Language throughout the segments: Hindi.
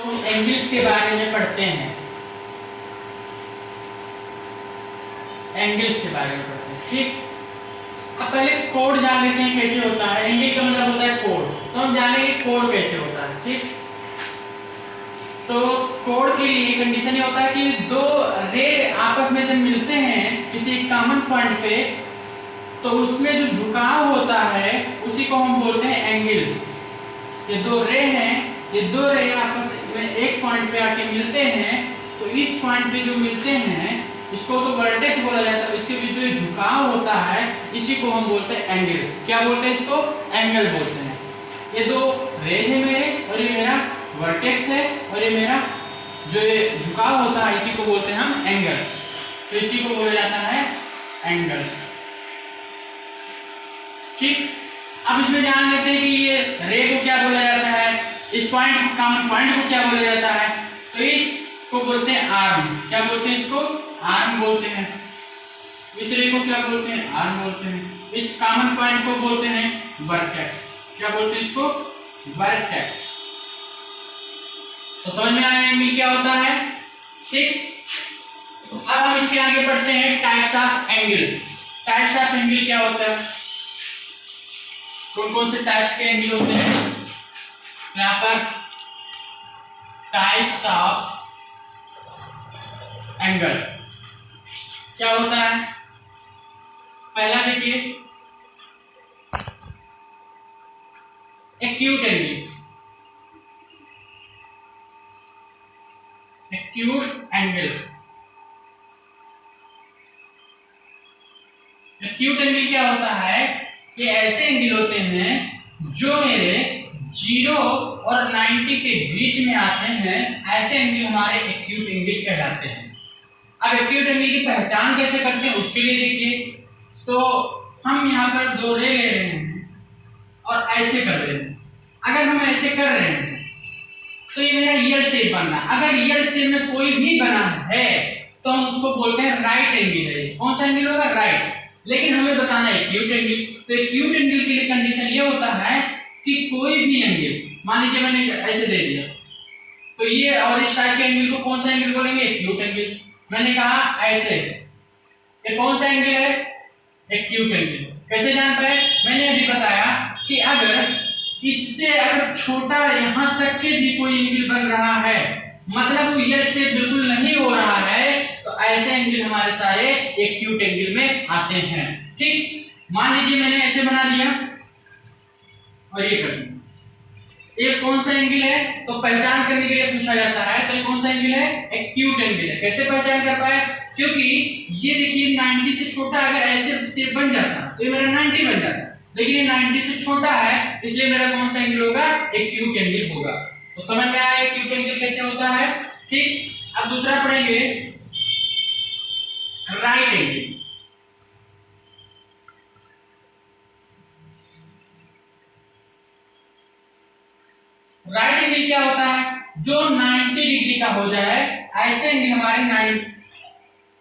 तो एंगल्स के बारे में पढ़ते हैं। एंगल्स के बारे में पढ़ते हैं, ठीक। अब पहले कोड जान लेते हैं कैसे होता है। एंगल का मतलब होता है कोड, तो हम जानेंगे कोड कैसे होता है, ठीक। तो कोड के लिए कंडीशन ये होता है कि दो रे आपस में जब मिलते हैं किसी कॉमन पॉइंट पे, तो उसमें जो झुकाव होता है उसी को हम बोलते हैं एंगल। ये दो रे हैं, ये दो रे आपस में एक पॉइंट पे आके मिलते हैं, तो इस पॉइंट पे जो मिलते हैं इसको तो वर्टेक्स बोला जाता है। इसके बीच जो झुकाव होता है इसी को हम बोलते हैं एंगल। क्या बोलते हैं इसको? एंगल बोलते हैं। ये दो रेज है मेरे, और ये मेरा वर्टेक्स है, और ये मेरा जो ये झुकाव होता है इसी को बोलते हैं हम एंगल। तो इसी को बोला जाता है एंगल, ठीक। अब इसमें जान लेते हैं कि ये रे को क्या बोला जाता है, इस पॉइंट कॉमन पॉइंट को क्या बोला जाता है। तो इसको बोलते हैं आर्म। क्या बोलते हैं इसको? आर्म बोलते हैं। इस रे को क्या बोलते हैं? आर्म बोलते हैं। इस कॉमन पॉइंट को बोलते हैं वर्टेक्स। क्या बोलते हैं इसको? वर्टेक्स। तो समझ में आया एंगल क्या होता है, ठीक। अब हम इसके आगे बढ़ते हैं types of angle. Types of angle क्या होता है, कौन कौन से टाइप्स के एंगल होते हैं। यहाँ पर टाइप्स ऑफ एंगल क्या होता है। पहला देखिए acute angle. Acute angle, acute angle क्या होता है कि ऐसे एंगल होते हैं जो मेरे 0 और 90 के बीच में आते हैं। ऐसे एंगल हमारे एक्यूट एंगल कहलाते हैं। अब एक्यूट एंगल की पहचान कैसे करते हैं उसके लिए देखिए, तो हम यहाँ पर दो रे ले रहे हैं और ऐसे कर रहे हैं। अगर हम ऐसे कर रहे हैं तो ये मेरा यल शेप बनना। अगर यल शेप में कोई भी बना है तो हम उसको बोलते हैं राइट एंगल है। कौन सा एंगल होगा? राइट। लेकिन हमें बताना है एक्यूट एंगल। तो एक्यूट एंगल के लिए कंडीशन ये होता है कि कोई भी एंगल, मान लीजिए मैंने ऐसे दे दिया, तो ये और इस टाइप के एंगल को कौन सा एंगल बोलेंगे? Acute angle. मैंने कहा ऐसे, ये कौन सा एंगल है? Acute angle. कैसे जान पाए? मैंने अभी बताया कि अगर इससे अगर छोटा यहां तक के भी कोई एंगल बन रहा है, मतलब वो यल शेप बिल्कुल नहीं हो रहा है, तो ऐसे एंगल हमारे सारे एक्यूट एंगल में आते हैं, ठीक। मान लीजिए मैंने ऐसे बना दिया और ये कर दिया, ये कौन सा एंगल है? तो पहचान करने के लिए पूछा जाता है, तो ये कौन सा एंगल है? एक्यूट एंगल है। कैसे पहचान कर पाए? क्योंकि ये देखिए 90 से छोटा अगर ऐसे शेप बन जाता तो ये मेरा 90 बन जाता, लेकिन ये 90 से छोटा है इसलिए मेरा कौन सा एंगल होगा? एक्यूट एंगल होगा। तो समझ में आया एक्यूट एंगल कैसे होता है, ठीक। अब दूसरा पढ़ेंगे राइट एंगल। राइट एंगल क्या होता है? जो 90 डिग्री का हो जाए ऐसे एंगल हमारे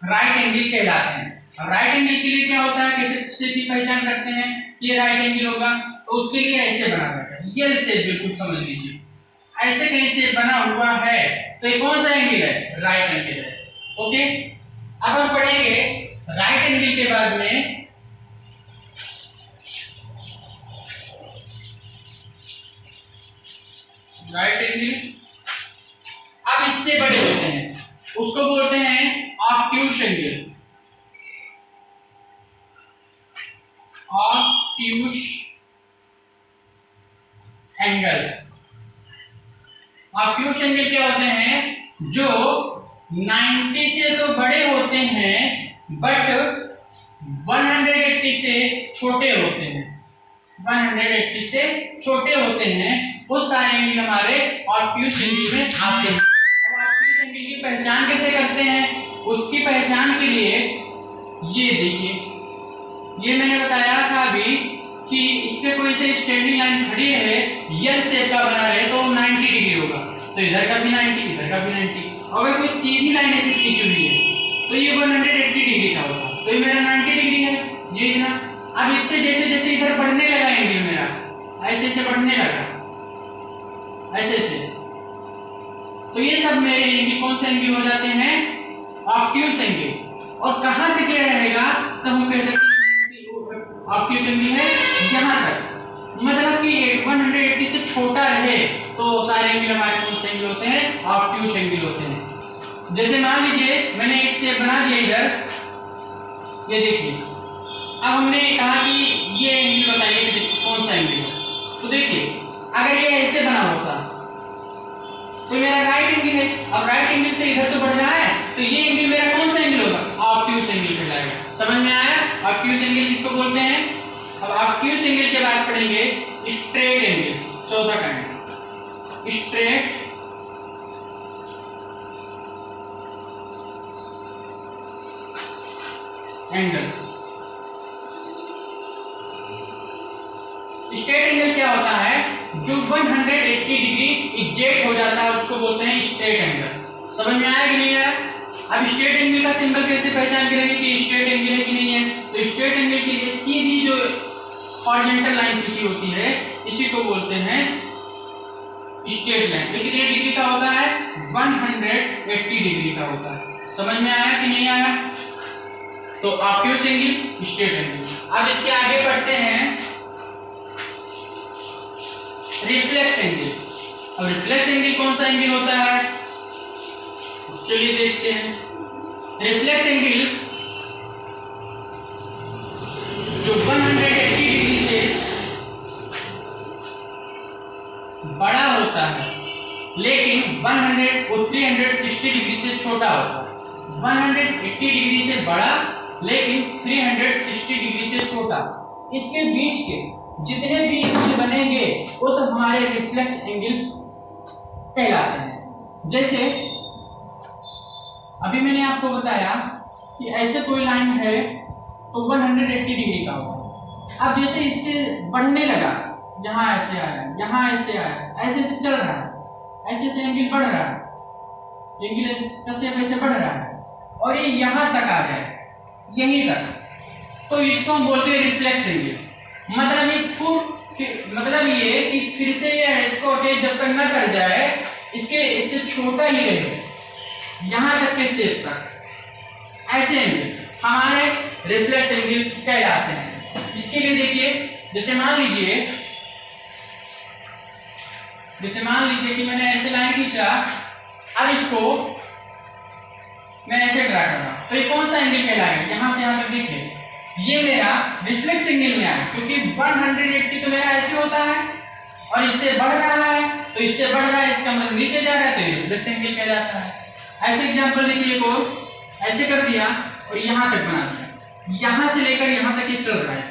राइट एंगल कहलाते हैं। राइट एंगल के लिए क्या होता है, कैसे की पहचान करते हैं? ये राइट एंगल होगा तो उसके लिए ऐसे बना रहता है, ये शेप बिल्कुल समझ लीजिए, ऐसे कहीं शेप बना हुआ है तो ये कौन सा एंगल है? राइट एंगल है, ओके। अब हम पढ़ेंगे राइट एंगल के बाद में राइट एंगल। अब इससे बड़े होते हैं उसको बोलते हैं obtuse angle. Obtuse angle. Obtuse angle क्या होते हैं? जो 90 से तो बड़े होते हैं बट 180 से छोटे होते हैं। 180 से छोटे होते हैं वो सारे एंगल हमारे ऑब्ट्यूज एंगल में आते हैं। अब ऑब्ट्यूज एंगल की पहचान कैसे करते हैं? उसकी पहचान के लिए ये देखिए, ये मैंने बताया था अभी कि इस पे कोई से स्टैंडिंग लाइन खड़ी है, यल शेप का बना रहे तो 90 डिग्री होगा, तो इधर का भी 90, इधर का भी 90। अगर कोई सीधी लाइन ऐसे खींची हुई है तो ये 180 डिग्री का होगा, तो ये मेरा 90 डिग्री है, ये ना। अब इससे जैसे जैसे इधर बढ़ने लगा एंगल मेरा, ऐसे ऐसे बढ़ने लगा, ऐसे ऐसे, तो ये सब मेरे एंगल कौन से एंगल हो जाते हैं? Obtuse angle. और कहां तक ये रहेगा तो हम कह सकते हैं ऑब्ट्यूज एंगल है यहां तक, मतलब कि 180 से छोटा रहे तो सारे एंगल हमारे कौन से एंगल होते हैं? ऑब्ट्यूज एंगल होते हैं। जैसे मान लीजिए मैंने एक शेप बना दिया इधर, ये देखिए। अब हमने कहा कि ये एंगल बताइए कि कौन सा एंगल है। तो देखिए अगर ये ऐसे बना होता तो मेरा राइट एंगल है। अब राइट एंगल से इधर तो बढ़ रहा है, तो ये एंगल मेरा कौन सा एंगल होगा? ऑब्ट्यूज एंगल कहलाएगा। समझ में आया? ऑब्ट्यूज एंगल किसको बोलते हैं? अब ऑब्ट्यूज एंगल के बाद पढ़ेंगे स्ट्रेट एंगल, चौथा kind straight angle. Straight angle क्या होता है? जो 180 डिग्री एग्जैक्ट हो जाता है उसको बोलते हैं स्ट्रेट एंगल। समझ में आया कि नहीं आया? अब स्ट्रेट एंगल का सिंबल कैसे पहचान करेंगे कि स्ट्रेट एंगल है कि नहीं है? तो स्ट्रेट एंगल के लिए सीधी जो हॉरिजॉन्टल लाइन खींची होती है इसी को बोलते हैं स्ट्रेट लाइन। ये कितने डिग्री का होता है? 180 डिग्री का होता है। समझ में आया कि नहीं आया? तो ऑब्ट्यूज एंगल, स्ट्रेट एंगल। अब इसके आगे बढ़ते हैं रिफ्लेक्स एंगल। अब रिफ्लेक्स एंगल कौन सा एंगल होता है उसके लिए देखते हैं। रिफ्लेक्स एंगल जो 180 डिग्री से बड़ा होता है लेकिन 360 डिग्री से छोटा होता है। 180 डिग्री से बड़ा लेकिन 360 डिग्री से छोटा, इसके बीच के जितने भी एंगल बनेंगे वो सब हमारे रिफ्लेक्स एंगल कहलाते हैं। जैसे अभी मैंने आपको बताया कि ऐसे कोई लाइन है तो 180 डिग्री का होगा। अब जैसे इससे बढ़ने लगा, यहाँ ऐसे आया, यहाँ ऐसे आया, ऐसे ऐसे चल रहा है, ऐसे ऐसे एंगल बढ़ रहा है, एंगल कैसे वैसे बढ़ रहा है और ये यहाँ तक आ जाए, यहीं तक, तो इसको हम बोलते हैं रिफ्लेक्स एंगल। मतलब ये कि फिर से ये इसको अटैच जब तक ना कर जाए, इससे छोटा ही रहे, यहाँ तक के शेप तक, ऐसे एंगल हमारे रिफ्लेक्स एंगल कहलाते हैं। इसके लिए देखिए, जैसे मान लीजिए कि मैंने ऐसे लाइन खींचा, अब इसको मैं ऐसे ड्रा कर रहा हूं, तो ये कौन सा एंगल कहलाएगा? यहां से यहां तक देखिए, ये मेरा रिफ्लेक्स एंगल में आया, क्योंकि 180 तो मेरा ऐसे होता है और इससे बढ़ रहा है, तो इससे बढ़ रहा है, इसका मतलब नीचे जा रहा है, तो ये रिफ्लेक्स एंगल कहलाता है। ऐसे एग्जांपल देखिए, को ऐसे कर दिया और यहां तक बना दिया, यहां से लेकर यहां तक ये चल रहा है,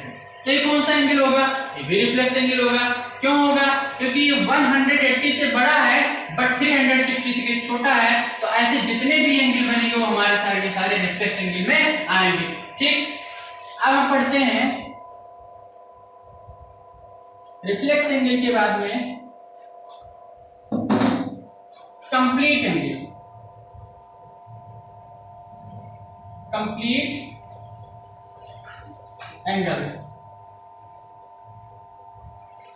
तो ये कौन सा एंगल होगा? ये भी रिफ्लेक्स एंगल होगा। क्यों होगा? क्योंकि ये 180 से बड़ा है बट 360 से छोटा है, तो ऐसे जितने भी एंगल बनेंगे वो हमारे सारे के सारे रिफ्लेक्स एंगल में आएंगे। ठीक, अब हम पढ़ते हैं रिफ्लेक्स एंगल के बाद में complete angle. Complete angle,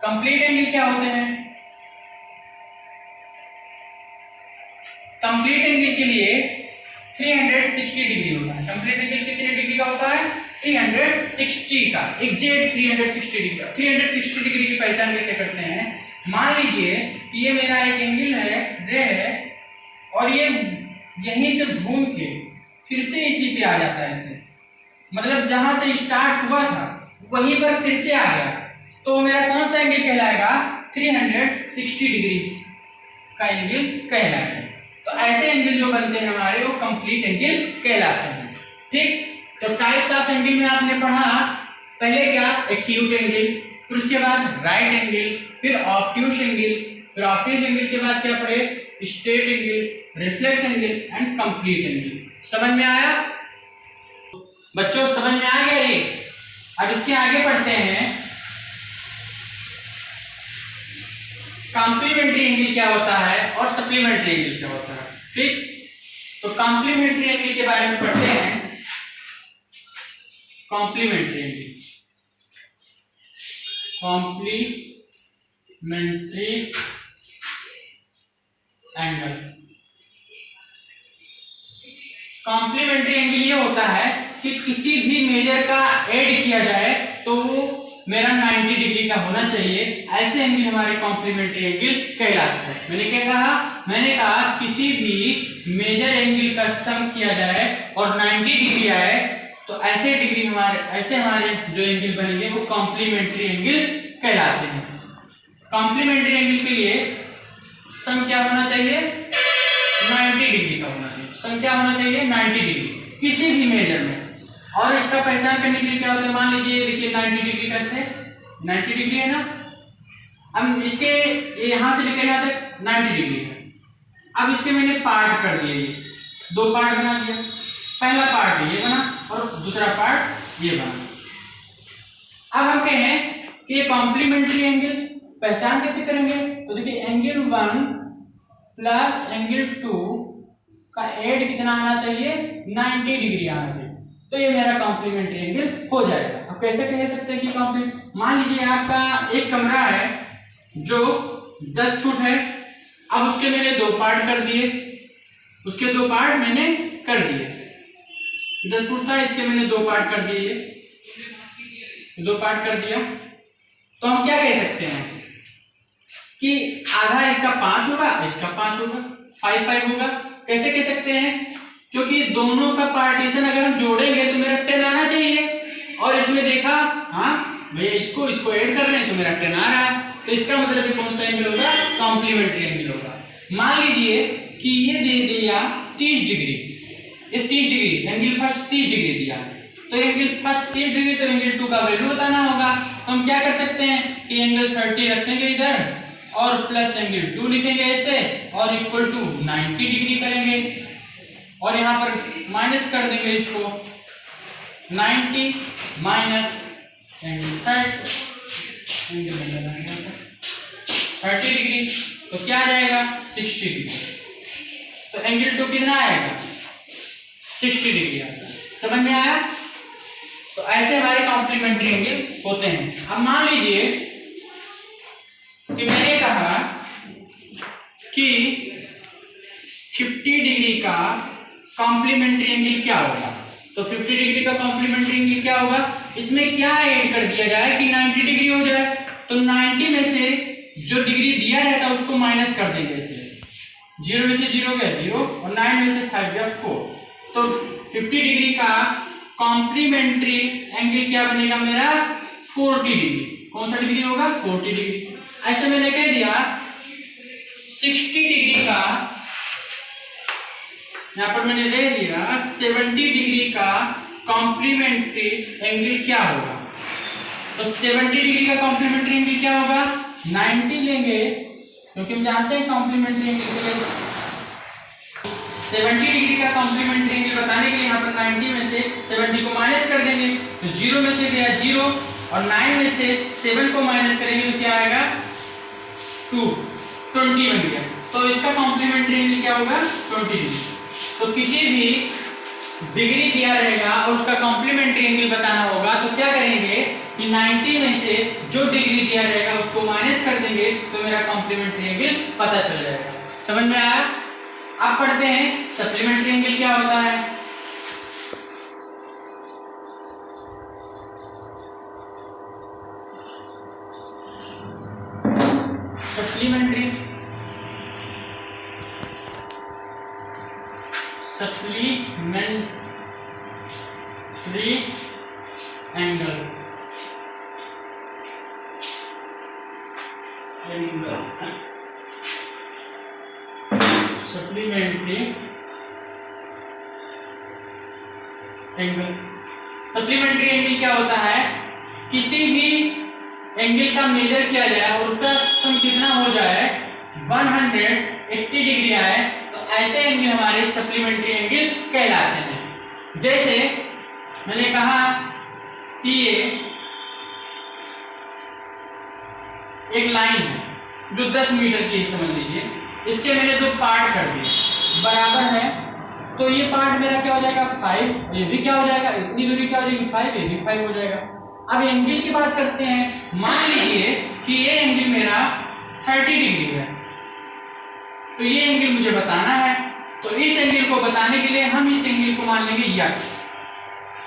complete angle क्या होते हैं? कंप्लीट एंगल के लिए 360 डिग्री होता है। कंप्लीट एंगल कितने डिग्री का होता है? 360 का, एग्जैक्ट 360 डिग्री का। 360 डिग्री की पहचान कैसे करते हैं? मान लीजिए कि ये मेरा एक एंगल है, रे है, और ये यहीं से घूम के फिर से इसी पे आ जाता है, ऐसे मतलब जहां से स्टार्ट हुआ था वहीं पर फिर से आ गया, तो मेरा कौन सा एंगल कहलाएगा? 360 डिग्री का एंगल कहलाएगा। तो ऐसे एंगल जो बनते हैं हमारे, वो कंप्लीट एंगल कहलाते हैं। ठीक, तो टाइप्स ऑफ एंगल में आपने पढ़ा, पहले क्या? एक्यूट एंगल, फिर उसके बाद राइट एंगल, फिर ऑब्ट्यूज एंगल, फिर ऑब्ट्यूज एंगल के बाद क्या पढ़े? Straight angle, reflex angle and complete angle. समझ में आया बच्चों? समझ में आ गया ये? अब इसके आगे पढ़ते हैं कॉम्प्लीमेंट्री एंगल क्या होता है और सप्लीमेंट्री एंगल क्या होता है। ठीक, तो कॉम्प्लीमेंट्री एंगल के बारे में पढ़ते हैं। Complementary angle, complementary angle complementary angle ये होता है कि किसी भी मेजर का ऐड किया जाए तो वो मेरा 90 डिग्री का होना चाहिए, ऐसे एंगल हमारे कॉम्प्लीमेंट्री एंगल कहलाते हैं। मैंने क्या कहा? मैंने कहा किसी भी मेजर एंगल का सम किया जाए और 90 डिग्री आए तो ऐसे हमारे जो एंगल बनेंगे वो कॉम्प्लीमेंट्री एंगल कहलाते हैं। कॉम्प्लीमेंट्री एंगल के लिए सम क्या होना चाहिए? 90 डिग्री का होना चाहिए। सम क्या होना चाहिए? 90 डिग्री किसी भी मेजर में। और इसका पहचान करने के लिए क्या होता है? मान लीजिए देखिए 90 डिग्री करते हैं, 90 डिग्री है ना, अब इसके यहां से लेकर यहां तक 90 डिग्री है। अब इसके मैंने पार्ट कर दिए, ये दो पार्ट बना दिया। पहला पार्ट ये बना और दूसरा पार्ट ये बना। अब हम कहें कि कॉम्प्लीमेंट्री एंगल पहचान कैसे करेंगे? तो देखिए एंगल 1 प्लस एंगल 2 का ऐड कितना आना चाहिए? 90 डिग्री आना चाहिए, तो ये मेरा कॉम्प्लीमेंट्री एंगल हो जाएगा। अब कैसे कह सकते हैं कि कॉम्प्लीमेंट? मान लीजिए आपका एक कमरा है जो 10 फुट है, अब उसके मैंने दो पार्ट कर दिए, उसके दो पार्ट मैंने कर दिए। 10 फुट था, इसके मैंने दो पार्ट कर दिए, दो पार्ट कर दिया। तो हम क्या कह सकते हैं कि आधा इसका 5 होगा, इसका 5 होगा, 5 होगा। कैसे कह सकते हैं? क्योंकि दोनों का पार्टीशन अगर हम जोड़ेंगे तो मेरा 10 आना चाहिए, और इसमें देखा हाँ भैया इसको ऐड कर रहे हैं तो मेरा 10 आ रहा है, तो इसका मतलब कौन सा एंगल होगा? कॉम्प्लीमेंट्री एंगल होगा। मान लीजिए कि ये दे दिया 30 डिग्री, ये 30 डिग्री एंगल फर्स्ट 30 डिग्री दिया, तो एंगल फर्स्ट 30 डिग्री, तो एंगल 2 का वैल्यू बताना होगा। तो हम क्या कर सकते हैं कि एंगल 30 रखेंगे इधर और प्लस एंगल 2 लिखेंगे ऐसे, और इक्वल टू 90 डिग्री करेंगे, और यहाँ पर माइनस कर देंगे इसको, 90 माइनस एंगल 30 डिग्री, तो क्या आ जाएगा? 60 डिग्री। तो एंगल 2 कितना आएगा? 60 डिग्री आएगा। समझ में आया? तो ऐसे हमारे कॉम्प्लीमेंट्री एंगल होते हैं। अब मान लीजिए कि मैंने कहा कि 50 डिग्री का कॉम्प्लीमेंट्री एंगल क्या होगा? तो 50 डिग्री का कॉम्प्लीमेंट्री एंगल क्या होगा? इसमें क्या ऐड कर दिया जाए कि 90 डिग्री हो जाए? तो 90 में से जो डिग्री दिया रहता है उसको माइनस कर देंगे ऐसे, 0 में से 0 गया 0 और 9 में से 5 गया 4। तो 50 डिग्री का कॉम्प्लीमेंट्री एंगल क्या बनेगा मेरा? 40 डिग्री। कौन सा डिग्री होगा? 40 डिग्री। ऐसे मैंने कह दिया 60 डिग्री का, यहां पर मैंने दे दिया 70 डिग्री का कॉम्प्लीमेंट्री एंगल क्या होगा? तो 70 डिग्री का कॉम्प्लीमेंट्री एंगल क्या होगा? 90 लेंगे, क्योंकि हम जानते हैं कॉम्प्लीमेंट्री एंगल के लिए 70 डिग्री का कॉम्प्लीमेंट्री एंगल बताने के लिए यहाँ पर 90 में से 70 को माइनस कर देंगे, तो 0 में से गया 0 और 9 में से 7 को माइनस करेंगे तो क्या आएगा? 20 बन गया। तो इसका कॉम्प्लीमेंट्री एंगल क्या होगा? 20 डिग्री। तो किसी भी डिग्री दिया रहेगा और उसका कॉम्प्लीमेंट्री एंगल बताना होगा, तो क्या करेंगे कि 90 में से जो डिग्री दिया रहेगा उसको माइनस कर देंगे, तो मेरा कॉम्प्लीमेंट्री एंगल पता चल जाएगा। समझ में आया? अब पढ़ते हैं सप्लीमेंट्री एंगल क्या होता है। सप्लीमेंट्री एंगल सप्लीमेंट्री एंगल क्या होता है? किसी भी एंगल का मेजर किया जाए और उसका सम कितना हो जाए 180 डिग्री आए, तो ऐसे एंगल हमारे सप्लीमेंट्री एंगल कहलाते हैं। जैसे मैंने कहा कि ये एक लाइन है जो 10 मीटर की, समझ लीजिए, इसके मैंने दो पार्ट कर दिए बराबर है, तो ये पार्ट मेरा क्या हो जाएगा? 5, ये भी क्या हो जाएगा? इतनी दूरी क्या हो जाएगी? 5, ये भी 5 हो जाएगा। अब एंगल की बात करते हैं। मान लीजिए कि ये एंगल मेरा 30 डिग्री है, तो ये एंगल मुझे बताना है तो इस एंगल को बताने के लिए हम इस एंगल को मान लेंगे यक्स।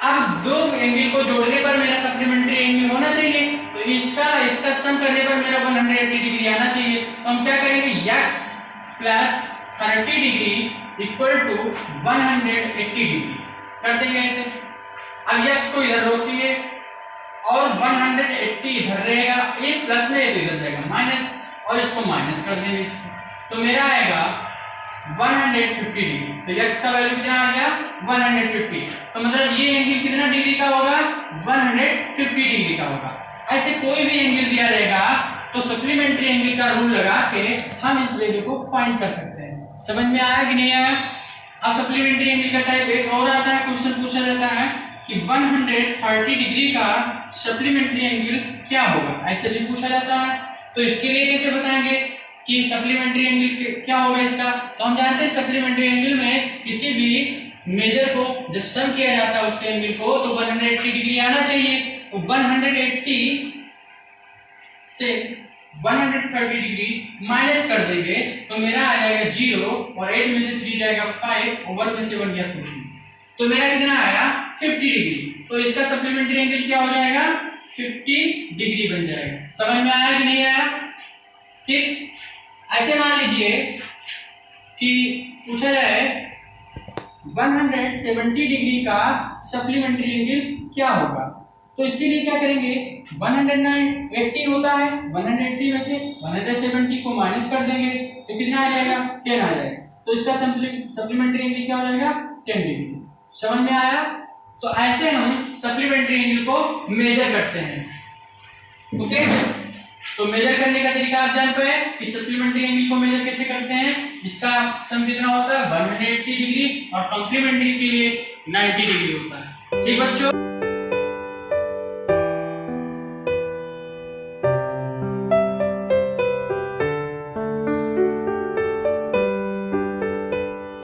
अब दो एंगल को जोड़ने पर मेरा सप्लीमेंट्री एंगल होना चाहिए, तो इसका सम करने पर मेरा 180 डिग्री आना चाहिए। तो हम क्या करेंगे, x plus 30 degree equal to 180 degree कर देंगे ऐसे। अब यक्स को इधर रोकेंगे और 180 इधर रहेगा, एक प्लस में तो इधर जाएगा माइनस, और इसको माइनस कर देंगे इससे, तो मेरा आएगा 150 डिग्री। तो x का वैल्यू कितना आ गया 150। तो मतलब ये एंगल कितना डिग्री का होगा 150 डिग्री का होगा। ऐसे कोई भी एंगल दिया रहेगा तो सप्लीमेंट्री एंगल का रूल लगा के हम इस वैल्यू को फाइंड कर सकते हैं। समझ में आया कि नहीं आया? अब सप्लीमेंट्री एंगल का टाइप एक और आता है, क्वेश्चन पूछा जाता है कि 130 डिग्री का सप्लीमेंट्री एंगल क्या होगा, ऐसे भी पूछा जाता है। तो इसके लिए कैसे बताएंगे कि सप्लीमेंट्री एंगल क्या होगा इसका? तो हम जानते हैं सप्लीमेंट्री एंगल में किसी भी मेजर को जब सम किया जाता है उसके एंगल को तो 180 डिग्री आना चाहिए। तो 180 से 130 डिग्री माइनस कर देंगे तो मेरा आ जाएगा 0 और 8 में से 3 जाएगा 5 और 1 में से 1 गया कुछ नहीं, तो मेरा कितना आया 50 डिग्री। तो इसका सप्लीमेंट्री एंगल क्या हो जाएगा 50 डिग्री बन जाएगा। समझ में आया कि नहीं आया? ठीक, ऐसे मान लीजिए कि पूछा जाए 170 डिग्री का सप्लीमेंट्री एंगल क्या होगा, तो इसके लिए क्या करेंगे 180 होता है, 180 में से 170 को माइनस कर देंगे तो कितना आ जाएगा 10 आ जाएगा। तो इसका सप्लीमेंट्री एंगल क्या हो जाएगा 10 डिग्री। समझ में आया? तो ऐसे हम सप्लीमेंट्री एंगल को मेजर करते हैं। ओके, तो मेजर करने का तरीका आप जान पाए कि सप्लीमेंट्री एंगल को मेजर कैसे करते हैं। इसका सम कितना होता है 180 डिग्री और कॉम्प्लीमेंट्री के लिए 90 डिग्री होता है। ठीक बच्चों।